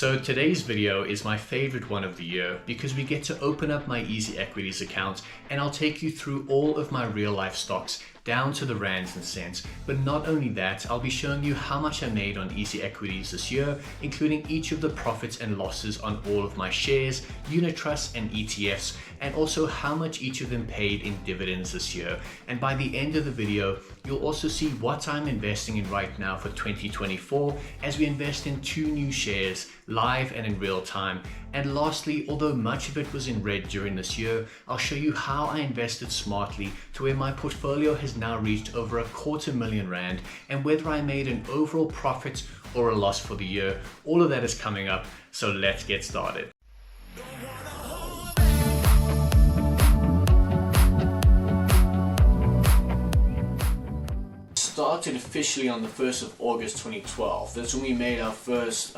So today's video is my favorite one of the year because we get to open up my EasyEquities account and I'll take you through all of my real life stocks down to the rands and cents. But not only that, I'll be showing you how much I made on EasyEquities this year, including each of the profits and losses on all of my shares, unit trusts and ETFs, and also how much each of them paid in dividends this year. And by the end of the video, you'll also see what I'm investing in right now for 2024 as we invest in 2 new shares live and in real time. And lastly, although much of it was in red during this year, I'll show you how I invested smartly to where my portfolio has now reached over R250,000 and whether I made an overall profit or a loss for the year. All of that is coming up, so let's get started. Started officially on the 1st of August 2012. That's when we made our first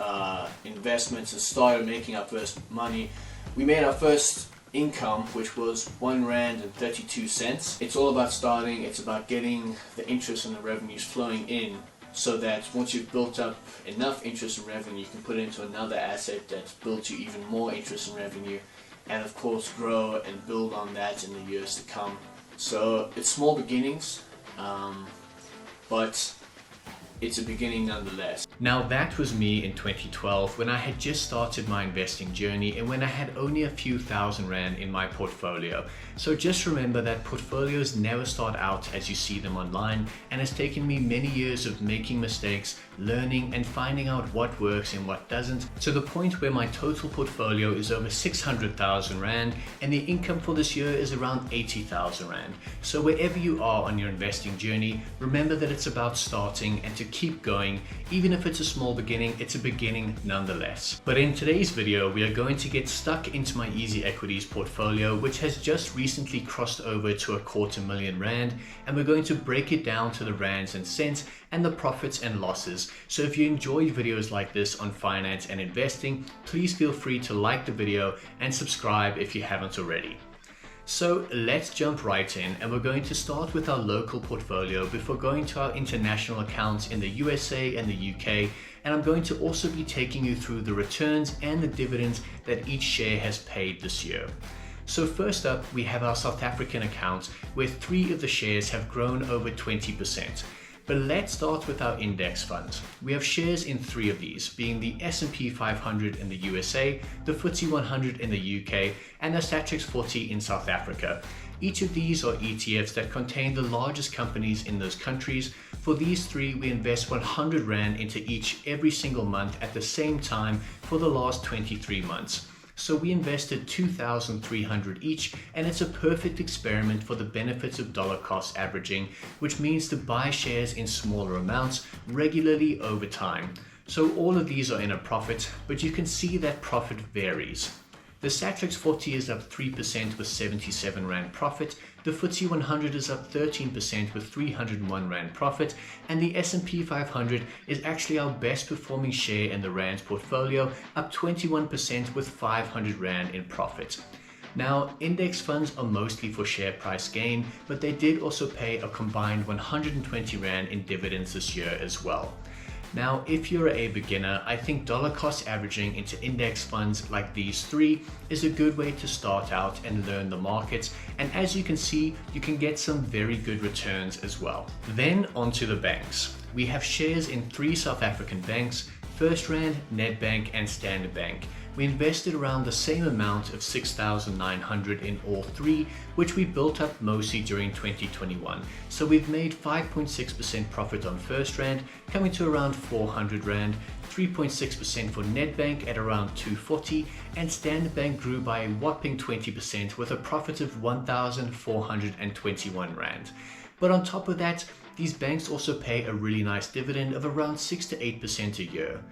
investments and started making our first money. We made our first income, which was R1.32. It's all about starting. It's about getting the interest and the revenues flowing in so that once you've built up enough interest and revenue, you can put it into another asset that's built you even more interest and revenue, and of course grow and build on that in the years to come. So it's small beginnings, but it's a beginning nonetheless. Now that was me in 2012 when I had just started my investing journey and when I had only a few thousand rand in my portfolio. So just remember that portfolios never start out as you see them online, and it's taken me many years of making mistakes, learning and finding out what works and what doesn't, to the point where my total portfolio is over 600,000 rand and the income for this year is around 80,000 rand. So wherever you are on your investing journey, remember that it's about starting and to keep going. Even if it's a small beginning, it's a beginning nonetheless. But in today's video, we are going to get stuck into my EasyEquities portfolio, which has just recently crossed over to R250,000, and we're going to break it down to the rands and cents and the profits and losses. So if you enjoy videos like this on finance and investing, please feel free to like the video and subscribe if you haven't already. So let's jump right in, and we're going to start with our local portfolio before going to our international accounts in the USA and the UK, and I'm going to also be taking you through the returns and the dividends that each share has paid this year. So first up, we have our South African account where 3 of the shares have grown over 20%. But let's start with our index funds. We have shares in 3 of these, being the S&P 500 in the USA, the FTSE 100 in the UK, and the SATRIX 40 in South Africa. Each of these are ETFs that contain the largest companies in those countries. For these 3, we invest 100 Rand into each every single month at the same time for the last 23 months. So we invested 2,300 each, and it's a perfect experiment for the benefits of dollar cost averaging, which means to buy shares in smaller amounts regularly over time. So all of these are in a profit, but you can see that profit varies. The SATRIX 40 is up 3% with 77 Rand profit, the FTSE 100 is up 13% with 301 Rand profit, and the S&P 500 is actually our best performing share in the Rands portfolio, up 21% with 500 Rand in profit. Now, index funds are mostly for share price gain, but they did also pay a combined 120 Rand in dividends this year as well. Now, if you're a beginner, I think dollar cost averaging into index funds like these 3 is a good way to start out and learn the markets. And as you can see, you can get some very good returns as well. Then onto the banks. We have shares in 3 South African banks, FirstRand, Nedbank and Standard Bank. We invested around the same amount of 6,900 in all 3, which we built up mostly during 2021. So we've made 5.6% profit on FirstRand, coming to around 400 Rand, 3.6% for Nedbank at around 240, and Standard Bank grew by a whopping 20% with a profit of 1,421 Rand. But on top of that, these banks also pay a really nice dividend of around 6 to 8% a year.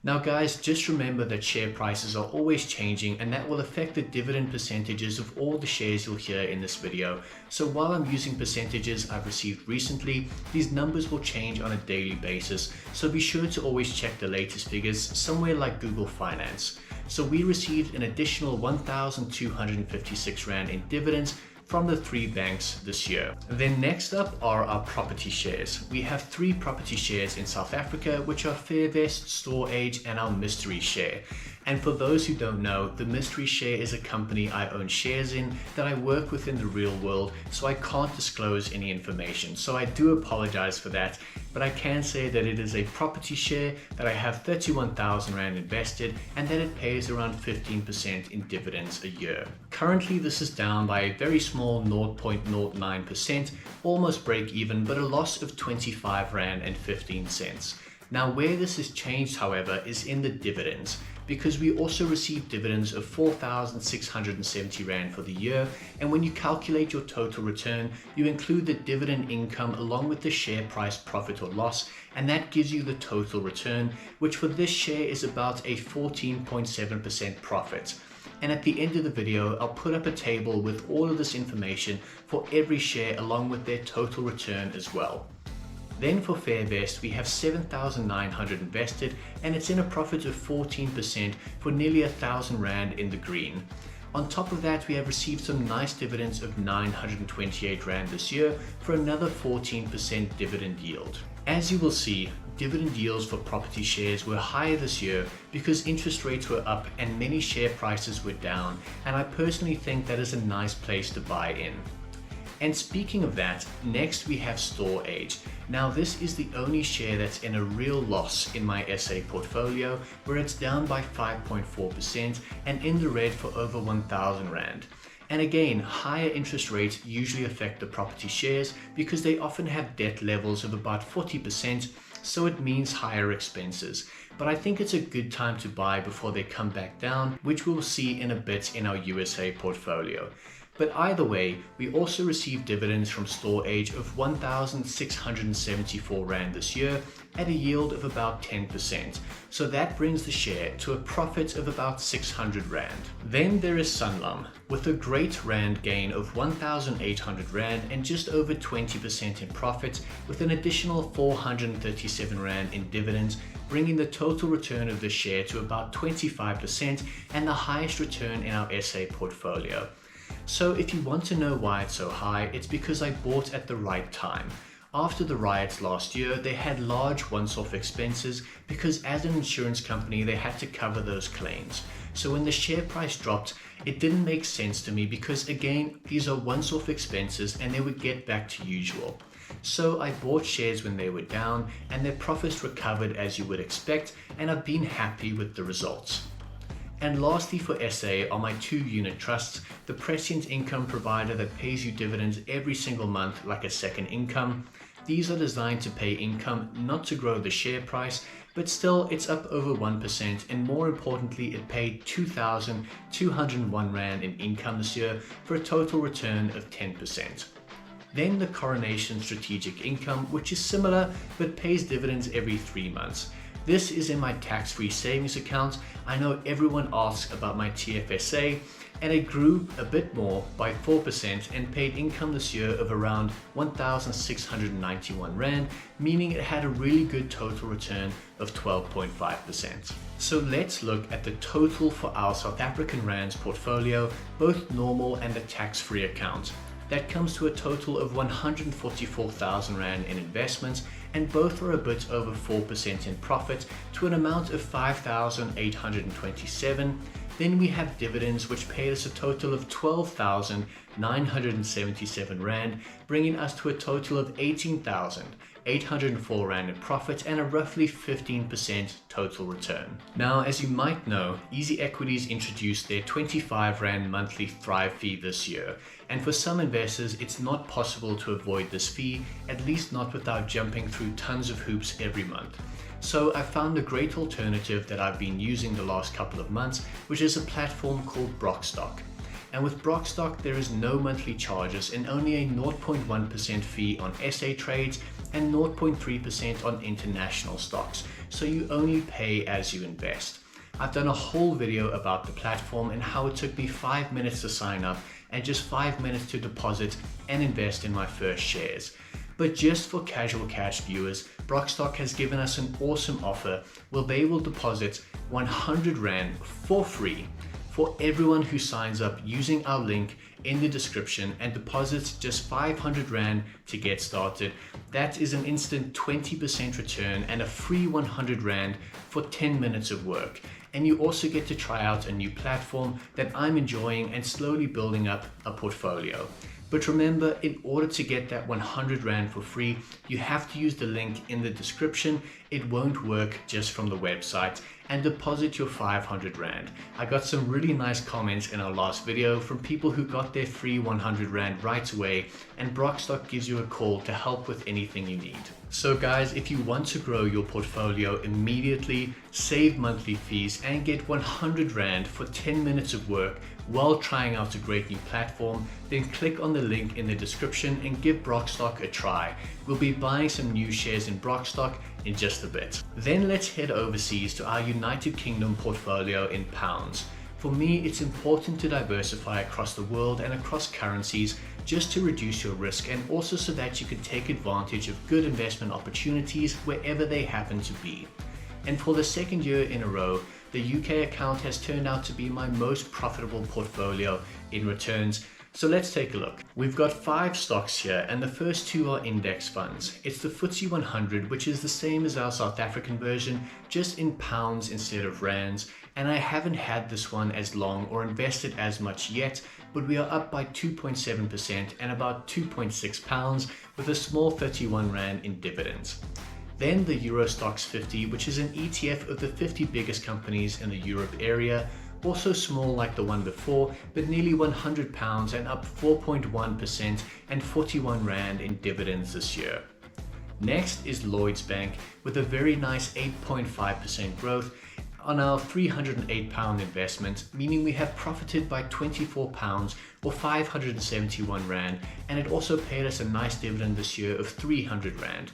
Now guys, just remember that share prices are always changing, and that will affect the dividend percentages of all the shares you'll hear in this video. So while I'm using percentages I've received recently, these numbers will change on a daily basis, so be sure to always check the latest figures somewhere like Google Finance. So we received an additional 1,256 Rand in dividends, from the 3 banks this year. Then next up are our property shares. We have 3 property shares in South Africa, which are Fairvest, StoreAge, and our mystery share. And for those who don't know, the mystery share is a company I own shares in that I work with in the real world, so I can't disclose any information. So I do apologize for that, but I can say that it is a property share, that I have 31,000 Rand invested, and that it pays around 15% in dividends a year. Currently, this is down by a very small 0.09%, almost break even, but a loss of 25 Rand and 15 cents. Now, where this has changed, however, is in the dividends, because we also receive dividends of 4,670 Rand for the year, and when you calculate your total return, you include the dividend income along with the share price profit or loss, and that gives you the total return, which for this share is about a 14.7% profit. And at the end of the video, I'll put up a table with all of this information for every share along with their total return as well. Then for Fairvest, we have 7,900 invested, and it's in a profit of 14% for nearly 1,000 Rand in the green. On top of that, we have received some nice dividends of 928 Rand this year for another 14% dividend yield. As you will see, dividend yields for property shares were higher this year because interest rates were up and many share prices were down, and I personally think that is a nice place to buy in. And speaking of that, next we have StoreAge. Now this is the only share that's in a real loss in my SA portfolio, where it's down by 5.4% and in the red for over 1,000 Rand. And again, higher interest rates usually affect the property shares because they often have debt levels of about 40%, so it means higher expenses. But I think it's a good time to buy before they come back down, which we'll see in a bit in our USA portfolio. But either way, we also received dividends from StoreAge of 1,674 Rand this year at a yield of about 10%. So that brings the share to a profit of about 600 Rand. Then there is Sanlam, with a great Rand gain of 1,800 Rand and just over 20% in profit, with an additional 437 Rand in dividends, bringing the total return of the share to about 25% and the highest return in our SA portfolio. So if you want to know why it's so high, it's because I bought at the right time. After the riots last year, they had large once-off expenses because as an insurance company, they had to cover those claims. So when the share price dropped, it didn't make sense to me because again, these are once-off expenses and they would get back to usual. So I bought shares when they were down and their profits recovered as you would expect, and I've been happy with the results. And lastly for SA are my 2 unit trusts, the prescient income provider that pays you dividends every single month like a second income. These are designed to pay income, not to grow the share price, but still it's up over 1%, and more importantly it paid 2,201 Rand in income this year for a total return of 10%. Then the Coronation Strategic Income, which is similar but pays dividends every 3 months. This is in my tax-free savings account. I know everyone asks about my TFSA, and it grew a bit more by 4% and paid income this year of around 1,691 Rand, meaning it had a really good total return of 12.5%. So let's look at the total for our South African Rands portfolio, both normal and the tax-free account. That comes to a total of 144,000 Rand in investments, and both are a bit over 4% in profit to an amount of 5,827. Then we have dividends, which paid us a total of 12,977 Rand, bringing us to a total of 18,804 Rand in profit and a roughly 15% total return. Now, as you might know, EasyEquities introduced their 25 Rand monthly Thrive fee this year. And for some investors, it's not possible to avoid this fee, at least not without jumping through tons of hoops every month. So I found a great alternative that I've been using the last couple of months, which is a platform called Brokstock. And with Brokstock, there is no monthly charges and only a 0.1% fee on SA trades and 0.3% on international stocks. So you only pay as you invest. I've done a whole video about the platform and how it took me 5 minutes to sign up and just 5 minutes to deposit and invest in my first shares. But just for casual cash viewers, Brokstock has given us an awesome offer where they will deposit 100 Rand for free For everyone who signs up using our link in the description and deposits just 500 Rand to get started, that is an instant 20% return and a free 100 Rand for 10 minutes of work. And you also get to try out a new platform that I'm enjoying and slowly building up a portfolio. But remember, in order to get that 100 Rand for free, you have to use the link in the description. It won't work just from the website, and deposit your 500 Rand. I got some really nice comments in our last video from people who got their free 100 Rand right away, and Brokstock gives you a call to help with anything you need. So guys, if you want to grow your portfolio immediately, save monthly fees, and get 100 Rand for 10 minutes of work while trying out a great new platform, then click on the link in the description and give Brokstock a try. We'll be buying some new shares in Brokstock in just a bit. Then let's head overseas to our United Kingdom portfolio in pounds. For me, it's important to diversify across the world and across currencies just to reduce your risk, and also so that you can take advantage of good investment opportunities wherever they happen to be. And for the second year in a row, the UK account has turned out to be my most profitable portfolio in returns. So let's take a look. We've got 5 stocks here, and the first 2 are index funds. It's the FTSE 100, which is the same as our South African version, just in pounds instead of rands. And I haven't had this one as long or invested as much yet, but we are up by 2.7% and about 2.6 pounds with a small 31 Rand in dividends. Then the Euro Stoxx 50, which is an ETF of the 50 biggest companies in the Europe area, also small like the one before, but nearly 100 pounds and up 4.1% and 41 Rand in dividends this year. Next is Lloyds Bank with a very nice 8.5% growth on our £308 investment, meaning we have profited by £24 or 571 Rand, and it also paid us a nice dividend this year of 300 Rand.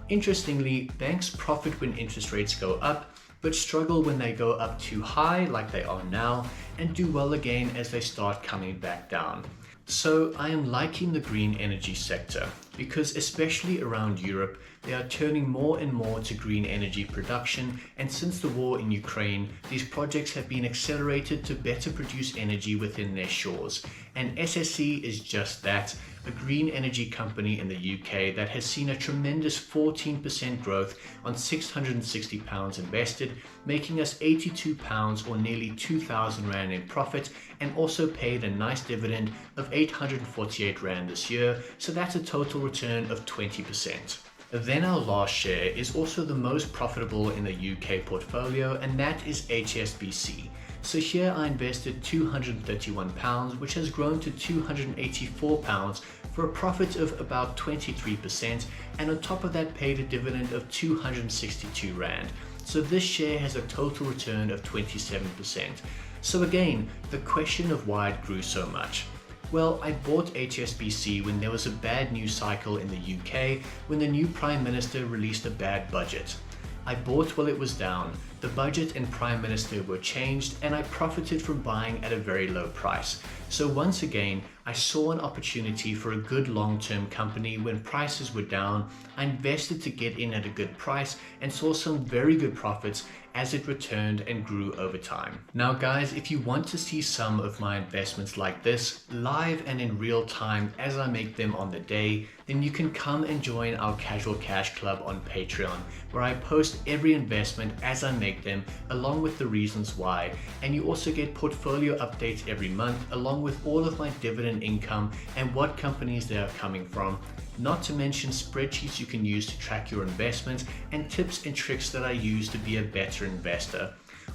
Interestingly, banks profit when interest rates go up, but struggle when they go up too high like they are now, and do well again as they start coming back down. So I am liking the green energy sector because, especially around Europe, they are turning more and more to green energy production, and since the war in Ukraine, these projects have been accelerated to better produce energy within their shores. And SSE is just that, a green energy company in the UK that has seen a tremendous 14% growth on £660 invested, making us £82 or nearly 2,000 Rand in profit, and also paid a nice dividend of 848 Rand this year, so that's a total return of 20%. Then our last share is also the most profitable in the UK portfolio, and that is HSBC. So here I invested £231, which has grown to £284 for a profit of about 23%, and on top of that paid a dividend of 262 Rand. So this share has a total return of 27%. So again, the question of why it grew so much. Well, I bought HSBC when there was a bad news cycle in the UK, when the new Prime Minister released a bad budget. I bought while it was down, the budget and Prime Minister were changed, and I profited from buying at a very low price. So once again, I saw an opportunity for a good long-term company when prices were down. I invested to get in at a good price and saw some very good profits as it returned and grew over time. Now guys, if you want to see some of my investments like this, live and in real time as I make them on the day, then you can come and join our Casual Cash Club on Patreon, where I post every investment as I make them, along with the reasons why. And you also get portfolio updates every month, along with all of my dividend income and what companies they are coming from. Not to mention spreadsheets you can use to track your investments, and tips and tricks that I use to be a better investor.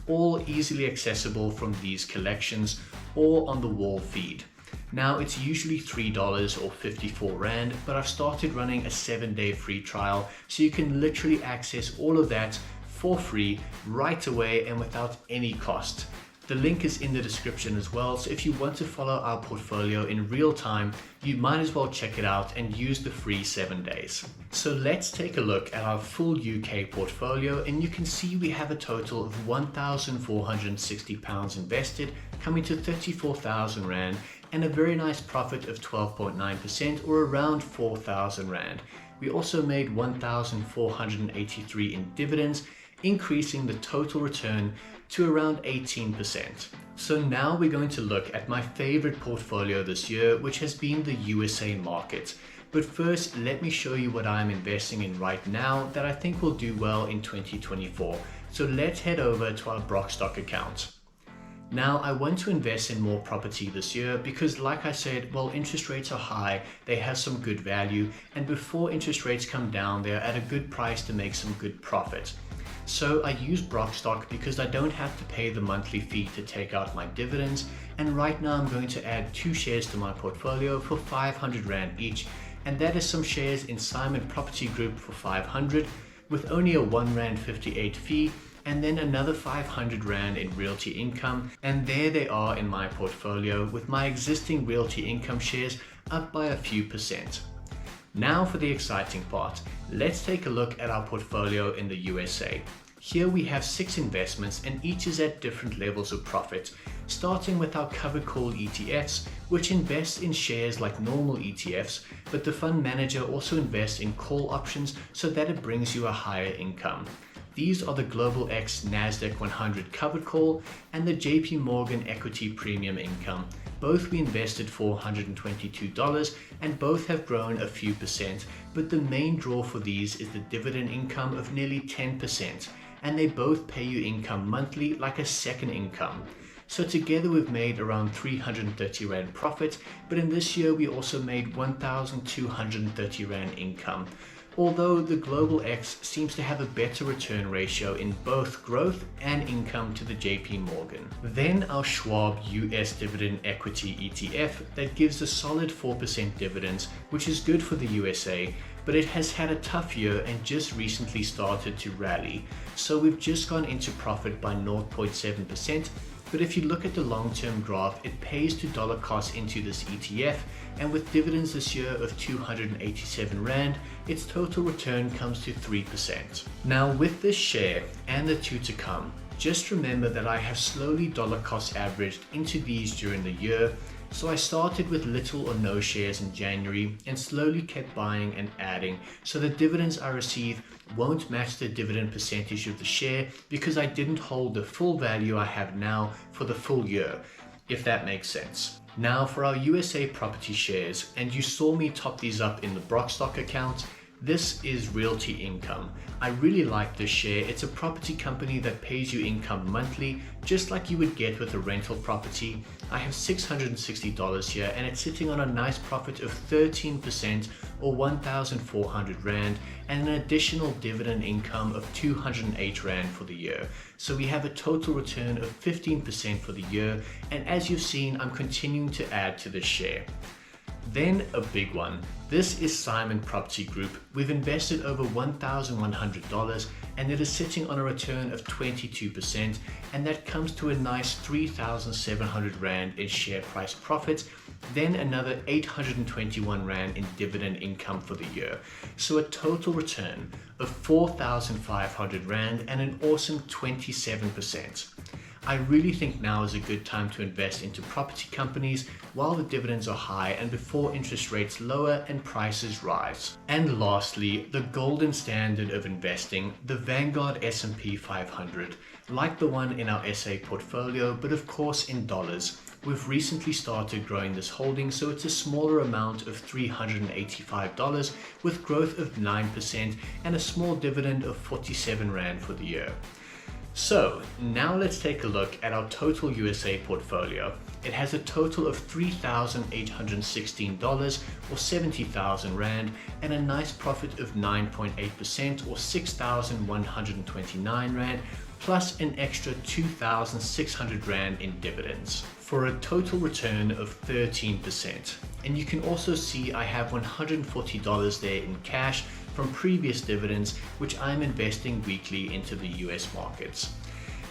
All easily accessible from these collections or on the wall feed. Now it's usually $3 or 54 Rand, but I've started running a 7-day free trial, so you can literally access all of that for free right away and without any cost. The link is in the description as well, so if you want to follow our portfolio in real time, you might as well check it out and use the free 7 days. So let's take a look at our full UK portfolio, and you can see we have a total of £1,460 invested, coming to 34,000 Rand, and a very nice profit of 12.9% or around 4,000 Rand. We also made 1,483 in dividends, increasing the total return to around 18%. So now we're going to look at my favorite portfolio this year, which has been the USA market. But first, let me show you what I'm investing in right now that I think will do well in 2024. So let's head over to our Brokstock account. Now, I want to invest in more property this year because, like I said, while interest rates are high, they have some good value, and before interest rates come down, they're at a good price to make some good profit. So I use Brokstock because I don't have to pay the monthly fee to take out my dividends, and right now I'm going to add 2 shares to my portfolio for 500 Rand each, and that is some shares in Simon Property Group for 500 with only a 1 Rand 58 fee, and then another 500 Rand in realty income, and there they are in my portfolio with my existing realty income shares up by a few percent. Now for the exciting part. Let's take a look at our portfolio in the USA. Here we have 6 investments and each is at different levels of profit, starting with our covered call ETFs, which invest in shares like normal ETFs, but the fund manager also invests in call options so that it brings you a higher income. These are the Global X Nasdaq 100 covered call and the JP Morgan Equity Premium Income. Both we invested for $122 and both have grown a few percent, but the main draw for these is the dividend income of nearly 10%, and they both pay you income monthly like a second income. So together we've made around 330 Rand profit, but in this year we also made 1,230 Rand income. Although the Global X seems to have a better return ratio in both growth and income to the JP Morgan. Then our Schwab US Dividend Equity ETF that gives a solid 4% dividends, which is good for the USA, but it has had a tough year and just recently started to rally. So we've just gone into profit by 0.7%, but if you look at the long-term graph, it pays to dollar cost into this ETF, and with dividends this year of 287 Rand, its total return comes to 3%. Now with this share and the 2 to come, just remember that I have slowly dollar cost averaged into these during the year. So I started with little or no shares in January and slowly kept buying and adding, so the dividends I receive won't match the dividend percentage of the share because I didn't hold the full value I have now for the full year, if that makes sense. Now for our USA property shares, and you saw me top these up in the Brokstock account, this is realty income. I really like this share. It's a property company that pays you income monthly, just like you would get with a rental property. I have $660 here and it's sitting on a nice profit of 13% or 1,400 Rand and an additional dividend income of 208 Rand for the year. So we have a total return of 15% for the year, and as you've seen, I'm continuing to add to this share. Then a big one. This is Simon Property Group. We've invested over $1,100 and it is sitting on a return of 22%, and that comes to a nice 3,700 Rand in share price profit, then another 821 Rand in dividend income for the year. So a total return of 4,500 Rand and an awesome 27%. I really think now is a good time to invest into property companies while the dividends are high and before interest rates lower and prices rise. And lastly, the golden standard of investing, the Vanguard S&P 500, like the one in our SA portfolio, but of course in dollars. We've recently started growing this holding, so it's a smaller amount of $385 with growth of 9% and a small dividend of 47 Rand for the year. So now let's take a look at our total USA portfolio. It has a total of $3,816 or 70,000 Rand and a nice profit of 9.8% or 6,129 Rand plus an extra 2,600 Rand in dividends for a total return of 13%. And you can also see I have $140 there in cash from previous dividends, which I'm investing weekly into the US markets.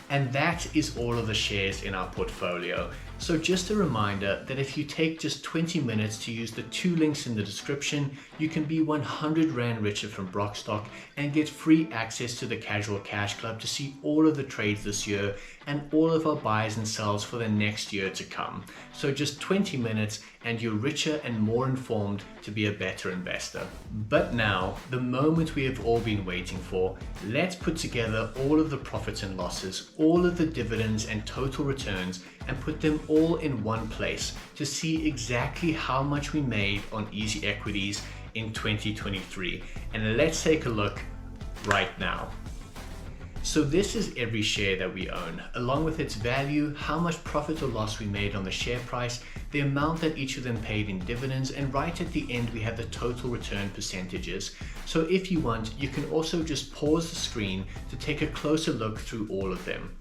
And that is all of the shares in our portfolio. So just a reminder that if you take just 20 minutes to use the 2 links in the description, you can be 100 Rand richer from Brokstock and get free access to the Casual Cash Club to see all of the trades this year and all of our buys and sells for the next year to come. So just 20 minutes and you're richer and more informed to be a better investor. But now, the moment we have all been waiting for, let's put together all of the profits and losses, all of the dividends and total returns, and put them all in one place to see exactly how much we made on EasyEquities in 2023. And let's take a look right now. So this is every share that we own, along with its value, how much profit or loss we made on the share price, the amount that each of them paid in dividends, and right at the end we have the total return percentages. So if you want, you can also just pause the screen to take a closer look through all of them.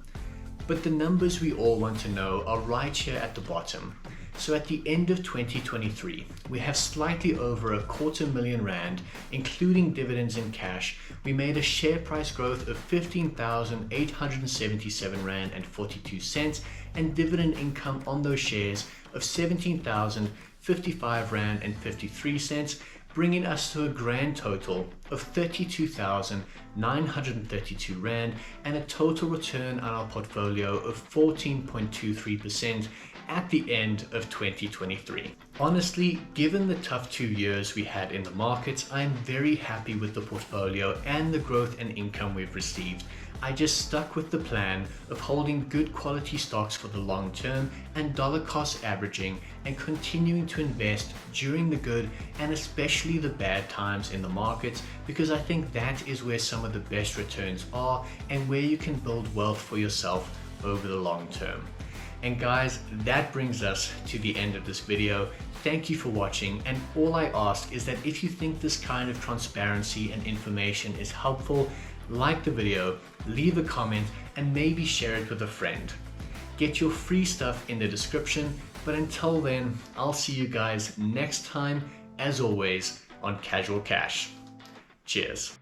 But the numbers we all want to know are right here at the bottom. So at the end of 2023, we have slightly over $250,000 Rand, including dividends and cash. We made a share price growth of 15,877 Rand and 42 cents, and dividend income on those shares of 17,055 Rand and 53 cents, bringing us to a grand total of 32,932 Rand and a total return on our portfolio of 14.23% at the end of 2023. Honestly, given the tough 2 years we had in the markets, I am very happy with the portfolio and the growth and income we've received. I just stuck with the plan of holding good quality stocks for the long term and dollar cost averaging, and continuing to invest during the good and especially the bad times in the markets, because I think that is where some of the best returns are and where you can build wealth for yourself over the long term. And guys, that brings us to the end of this video. Thank you for watching, and all I ask is that if you think this kind of transparency and information is helpful, like the video, leave a comment, and maybe share it with a friend. Get your free stuff in the description, but until then, I'll see you guys next time, as always, on Casual Cash. Cheers.